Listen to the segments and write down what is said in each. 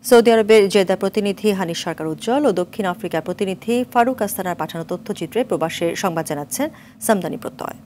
Saudi আরবের Jeddah প্রতিনিধি হানিশ সরকার উজ্জ্বল ও দক্ষিণ আফ্রিকার প্রতিনিধি ফারুক আস্তানার পাঠানো তথ্যচিত্রে প্রবাসের সংবাদ জানাচ্ছেন সামদানি প্রত্যয়।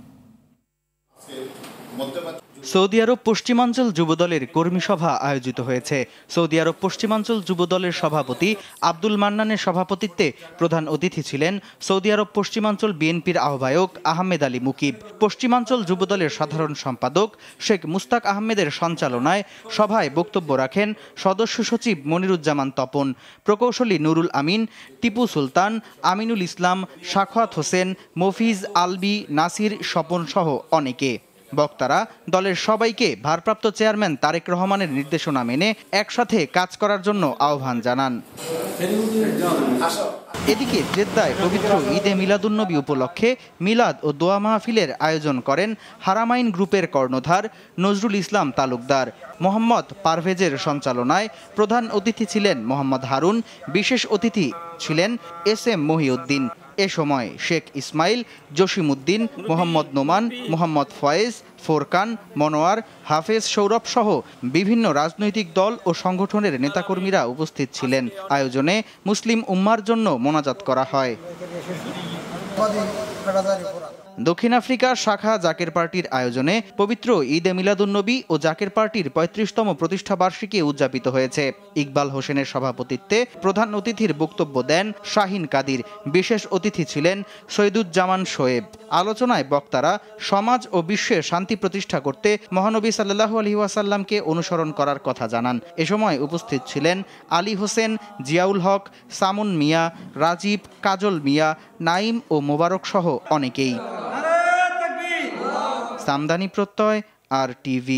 সৌদি আরব পশ্চিমাঞ্চল যুবদলের কর্মী সভা আয়োজিত হয়েছে। সৌদি আরব পশ্চিমাঞ্চল যুবদলের সভাপতি আব্দুল মান্নানের সভাপতিত্বে প্রধান অতিথি ছিলেন সৌদি আরব পশ্চিমাঞ্চল বিএনপির আহ্বায়ক আহমেদ আলী মুকিব। পশ্চিমাঞ্চল যুবদলের সাধারণ সম্পাদক শেখ মুস্তাক আহমেদের সঞ্চালনায় সভায় বক্তব্য রাখেন সদস্য সচিব মনিরুজ্জামান তপন, প্রকৌশলী নুরুল আমিন, টিপু সুলতান, আমিনুল ইসলাম, সাখাওয়াত হোসেন, মফিজ আলবি, নাসির স্বপন সহ অনেকে। বক্তারা দলের সবাইকে ভারপ্রাপ্ত চেয়ারম্যান তারেক রহমানের নির্দেশনা মেনে একসাথে কাজ করার জন্য আহ্বান জানান। এদিকে জেদ্দায় পবিত্র ঈদে মিলাদুন্নবী উপলক্ষে মিলাদ ও দোয়া মাহফিলের আয়োজন করেন হারামাইন গ্রুপের কর্ণধার নজরুল ইসলাম তালুকদার। মোহাম্মদ পারভেজের সঞ্চালনায় প্রধান অতিথি ছিলেন মোহাম্মদ হারুন, বিশেষ অতিথি ছিলেন SM মহিউদ্দিন। এ সময় শেখ ইসমাইল, জসিমউদ্দিন, মোহাম্মদ নোমান, মোহাম্মদ ফয়েজ, ফোরকান, মনোয়ার, হাফেজ সৌরভ সহ বিভিন্ন রাজনৈতিক দল ও সংগঠনের নেতাকর্মীরা উপস্থিত ছিলেন। আয়োজনে মুসলিম উম্মার জন্য মোনাজাত করা হয়। দক্ষিণ আফ্রিকার শাখা জাকের পার্টির আয়োজনে পবিত্র ঈদে মিলাদুন্নবী ও জাকের পার্টির ৩৫তম প্রতিষ্ঠা বার্ষিকী উদযাপিত হয়েছে। ইকবাল হোসেনের সভাপতিত্বে প্রধান অতিথির বক্তব্য দেন শাহিন কাদির, বিশেষ অতিথি ছিলেন সৈয়দুজ্জামান শোয়েব। আলোচনায় বক্তারা সমাজ ও বিশ্বে শান্তি প্রতিষ্ঠা করতে মহানবী সাল্লাল্লাহু আলাইহি ওয়াসাল্লামকে অনুসরণ করার কথা জানান। এ সময় উপস্থিত ছিলেন আলী হোসেন, জিয়াউল হক, সামুন মিয়া, রাজীব, কাজল মিয়া, নাইম ও মোবারক সহ অনেকেই। সামদানি প্রত্যয়, RTV।